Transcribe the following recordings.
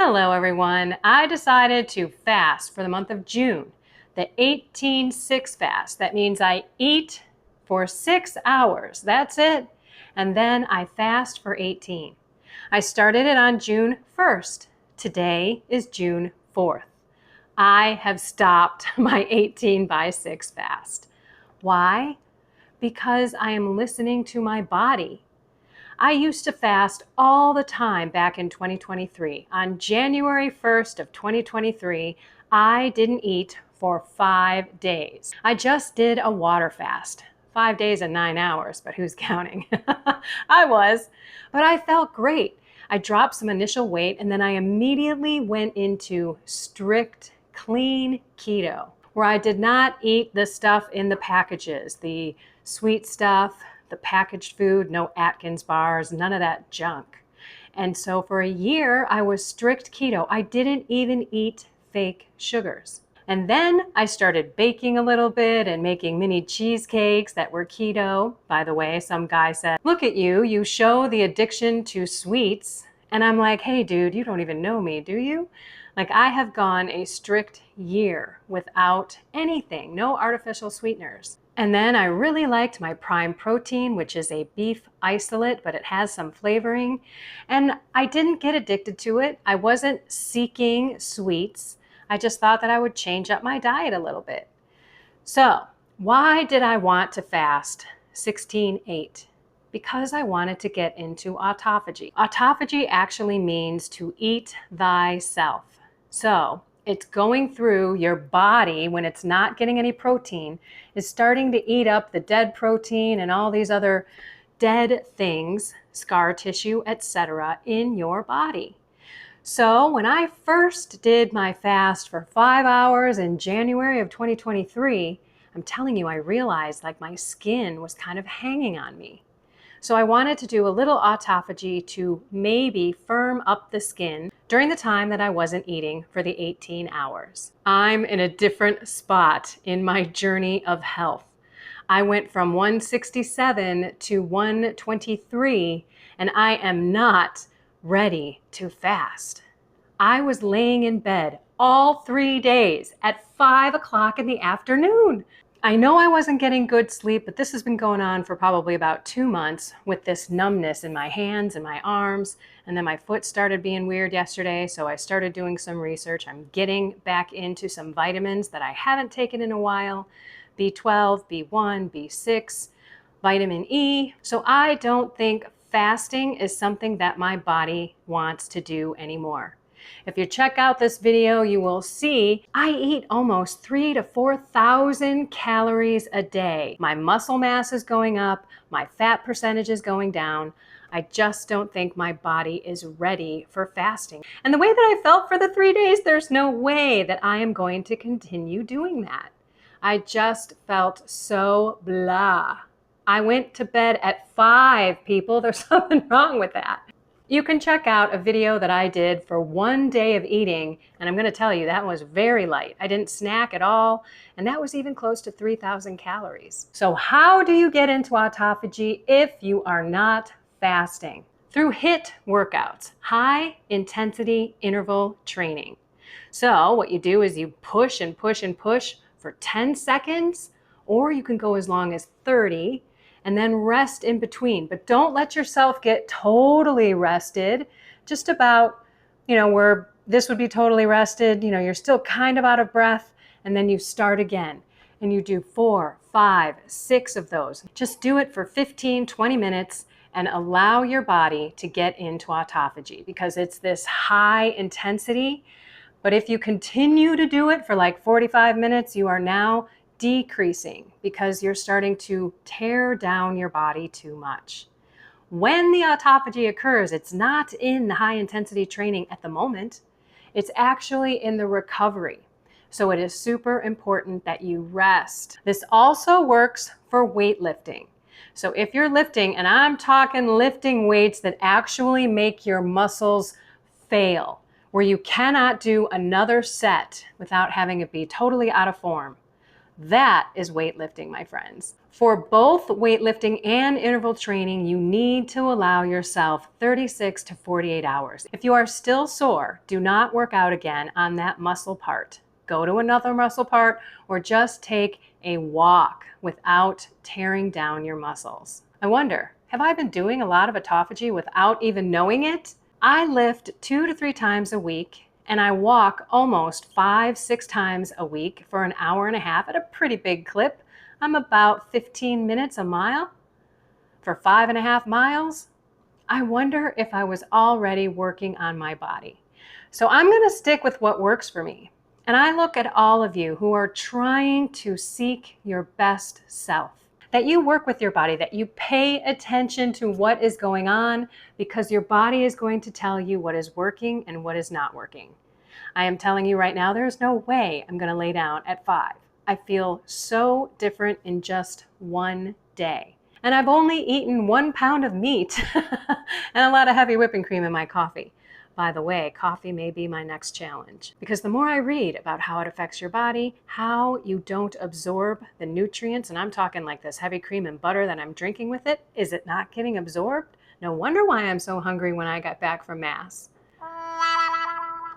Hello everyone. I decided to fast for the month of June, the 18-6 fast. That means I eat for 6 hours. That's it. And then I fast for 18. I started it on June 1st. Today is June 4th. I have stopped my 18/6 fast. Why? Because I am listening to my body. I used to fast all the time back in 2023. On January 1st of 2023, I didn't eat for 5 days. I just did a water fast. 5 days and 9 hours, but who's counting? I was, but I felt great. I dropped some initial weight and then I immediately went into strict, clean keto, where I did not eat the stuff in the packages, the sweet stuff, the packaged food, no Atkins bars, none of that junk. And so for a year, I was strict keto. I didn't even eat fake sugars. And then I started baking a little bit and making mini cheesecakes that were keto. By the way, some guy said, "Look at you, you show the addiction to sweets." And I'm like, hey dude, you don't even know me, do you? Like, I have gone a strict year without anything, no artificial sweeteners. And then I really liked my Prime Protein, which is a beef isolate, but it has some flavoring. And I didn't get addicted to it. I wasn't seeking sweets. I just thought that I would change up my diet a little bit. So why did I want to fast 16/8? Because I wanted to get into autophagy. Autophagy actually means to eat thyself. So it's going through your body when it's not getting any protein, is starting to eat up the dead protein and all these other dead things, scar tissue, etc., in your body. So when I first did my fast for 5 hours in January of 2023, I'm telling you, I realized like my skin was kind of hanging on me. So I wanted to do a little autophagy to maybe firm up the skin during the time that I wasn't eating for the 18 hours. I'm in a different spot in my journey of health. I went from 167 to 123, and I am not ready to fast. I was laying in bed all 3 days at 5 o'clock in the afternoon. I know I wasn't getting good sleep, but this has been going on for probably about 2 months with this numbness in my hands and my arms. And then my foot started being weird yesterday, so I started doing some research. I'm getting back into some vitamins that I haven't taken in a while. B12, B1, B6, vitamin E. So I don't think fasting is something that my body wants to do anymore. If you check out this video, you will see I eat almost 3,000 to 4,000 calories a day. My muscle mass is going up, my fat percentage is going down. I just don't think my body is ready for fasting. And the way that I felt for the 3 days, there's no way that I am going to continue doing that. I just felt so blah. I went to bed at 5, people. There's something wrong with that. You can check out a video that I did for 1 day of eating, and I'm going to tell you that was very light. I didn't snack at all, and that was even close to 3,000 calories. So how do you get into autophagy if you are not fasting? Through HIIT workouts, high intensity interval training. So what you do is you push and push and push for 10 seconds, or you can go as long as 30, and then rest in between. But don't let yourself get totally rested, just about, where this would be totally rested, you're still kind of out of breath, and then you start again. And you do 4, 5, 6 of those. Just do it for 15, 20 minutes and allow your body to get into autophagy, because it's this high intensity. But if you continue to do it for like 45 minutes, you are now decreasing because you're starting to tear down your body too much. When the autophagy occurs, it's not in the high intensity training at the moment. It's actually in the recovery. So it is super important that you rest. This also works for weightlifting. So if you're lifting, and I'm talking lifting weights that actually make your muscles fail, where you cannot do another set without having it be totally out of form, That is weightlifting, my friends. For both weightlifting and interval training, you need to allow yourself 36 to 48 hours. If you are still sore, do not work out again on that muscle part. Go to another muscle part or just take a walk without tearing down your muscles. I wonder, have I been doing a lot of autophagy without even knowing it? I lift 2 to 3 times a week and I walk almost 5-6 times a week for an hour and a half at a pretty big clip. I'm about 15 minutes a mile for 5.5 miles. I wonder if I was already working on my body. So I'm going to stick with what works for me. And I look at all of you who are trying to seek your best self, that you work with your body, that you pay attention to what is going on, because your body is going to tell you what is working and what is not working. I am telling you right now, there's no way I'm going to lay down at 5. I feel so different in just one day. And I've only eaten 1 pound of meat and a lot of heavy whipping cream in my coffee. By the way, coffee may be my next challenge, because the more I read about how it affects your body, how you don't absorb the nutrients, and I'm talking like this heavy cream and butter that I'm drinking with it, is it not getting absorbed? No wonder why I'm so hungry when I got back from Mass.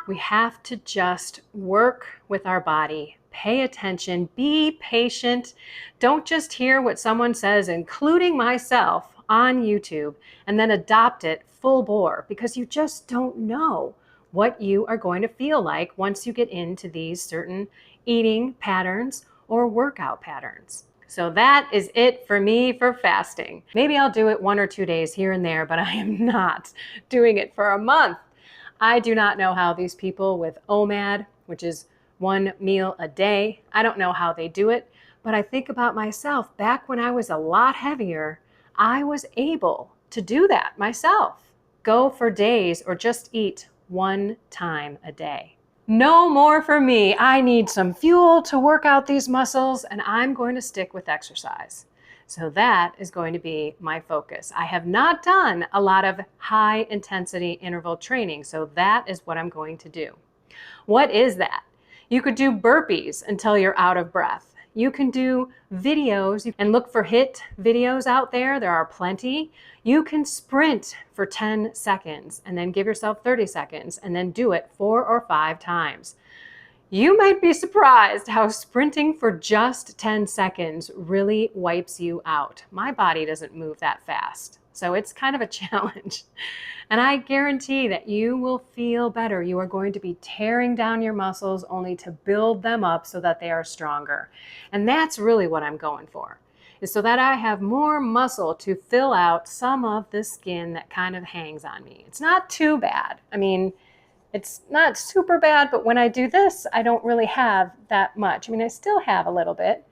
We have to just work with our body, pay attention, be patient. Don't just hear what someone says, including myself, on YouTube, and then adopt it full bore, because you just don't know what you are going to feel like once you get into these certain eating patterns or workout patterns. So that is it for me for fasting. Maybe I'll do it 1 or 2 days here and there, but I am not doing it for a month. I do not know how these people with OMAD, which is 1 meal a day, I don't know how they do it, but I think about myself. Back when I was a lot heavier, I was able to do that myself. Go for days or just eat 1 time a day. No more for me. I need some fuel to work out these muscles, and I'm going to stick with exercise. So that is going to be my focus. I have not done a lot of high intensity interval training, so that is what I'm going to do. What is that? You could do burpees until you're out of breath. You can do videos and look for HIIT videos out there. There are plenty. You can sprint for 10 seconds and then give yourself 30 seconds and then do it 4 or 5 times. You might be surprised how sprinting for just 10 seconds really wipes you out. My body doesn't move that fast, so it's kind of a challenge. And I guarantee that you will feel better. You are going to be tearing down your muscles only to build them up so that they are stronger. And that's really what I'm going for, is so that I have more muscle to fill out some of the skin that kind of hangs on me. It's not too bad. I mean, it's not super bad, but when I do this, I don't really have that much. I mean, I still have a little bit.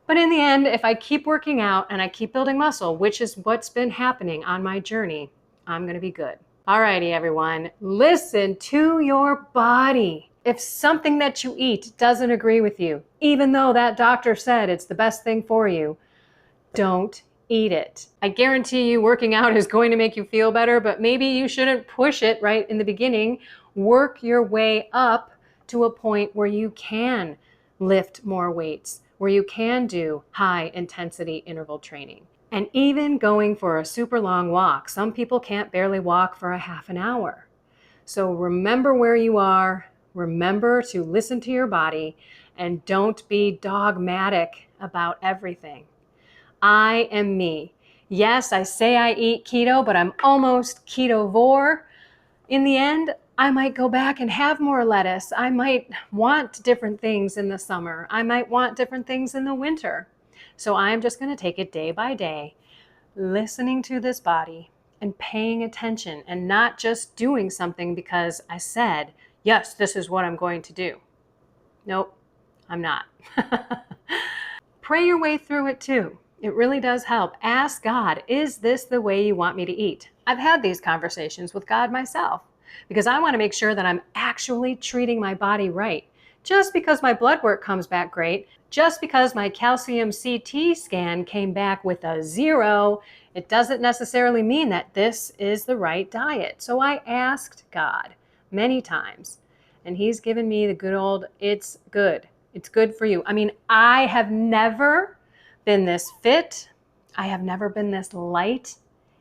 But in the end, if I keep working out and I keep building muscle, which is what's been happening on my journey, I'm going to be good. Alrighty, everyone. Listen to your body. If something that you eat doesn't agree with you, even though that doctor said it's the best thing for you, don't eat it. I guarantee you working out is going to make you feel better, but maybe you shouldn't push it right in the beginning. Work your way up to a point where you can lift more weights, where you can do high intensity interval training. And even going for a super long walk. Some people can't barely walk for a half an hour. So remember where you are, remember to listen to your body, and don't be dogmatic about everything. I am me. Yes, I say I eat keto, but I'm almost ketovore. In the end, I might go back and have more lettuce. I might want different things in the summer. I might want different things in the winter. So I'm just going to take it day by day, listening to this body and paying attention and not just doing something because I said, yes, this is what I'm going to do. Nope, I'm not. Pray your way through it too. It really does help. Ask God, is this the way you want me to eat? I've had these conversations with God myself because I want to make sure that I'm actually treating my body right. Just because my blood work comes back great, just because my calcium CT scan came back with a 0, it doesn't necessarily mean that this is the right diet. So I asked God many times, and He's given me the good old, it's good. It's good for you. I mean, I have never been this fit. I have never been this light.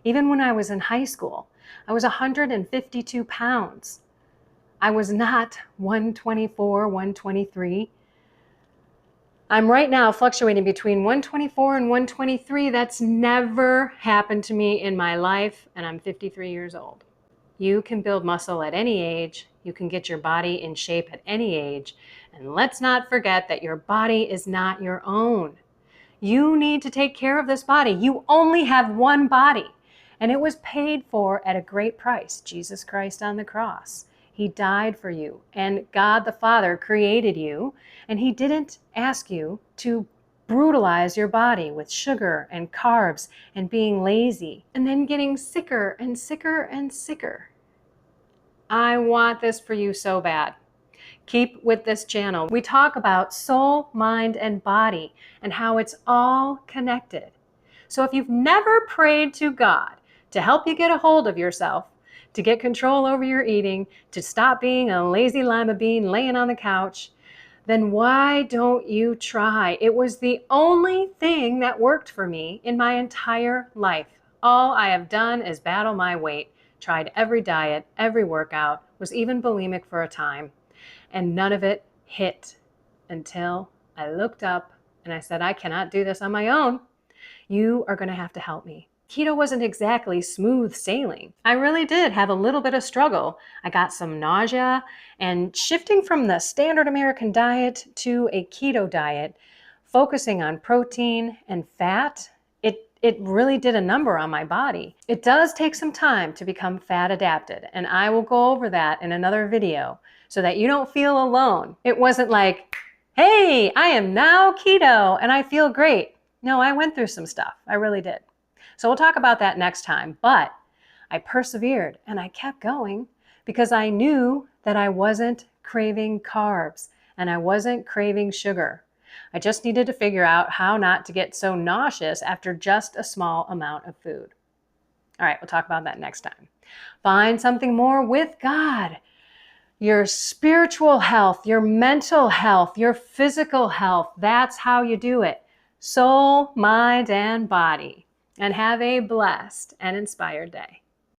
Even when I was in high school, I was 152 pounds. I was not 124, 123. I'm right now fluctuating between 124 and 123. That's never happened to me in my life, and I'm 53 years old. You can build muscle at any age. You can get your body in shape at any age. And let's not forget that your body is not your own. You need to take care of this body. You only have one body, and it was paid for at a great price, Jesus Christ on the cross. He died for you, and God the Father created you, and He didn't ask you to brutalize your body with sugar and carbs and being lazy and then getting sicker and sicker and sicker. I want this for you so bad. Keep with this channel. We talk about soul, mind, and body and how it's all connected. So if you've never prayed to God to help you get a hold of yourself, to get control over your eating, to stop being a lazy lima bean laying on the couch, then why don't you try? It was the only thing that worked for me in my entire life. All I have done is battle my weight, tried every diet, every workout, was even bulimic for a time, and none of it hit until I looked up and I said, I cannot do this on my own. You are going to have to help me. Keto wasn't exactly smooth sailing. I really did have a little bit of struggle. I got some nausea, and shifting from the standard American diet to a keto diet, focusing on protein and fat, it really did a number on my body. It does take some time to become fat adapted, and I will go over that in another video so that you don't feel alone. It wasn't like, hey, I am now keto and I feel great. No, I went through some stuff. I really did. So we'll talk about that next time. But I persevered and I kept going because I knew that I wasn't craving carbs and I wasn't craving sugar. I just needed to figure out how not to get so nauseous after just a small amount of food. All right, we'll talk about that next time. Find something more with God. Your spiritual health, your mental health, your physical health. That's how you do it. Soul, mind, and body. And have a blessed and inspired day.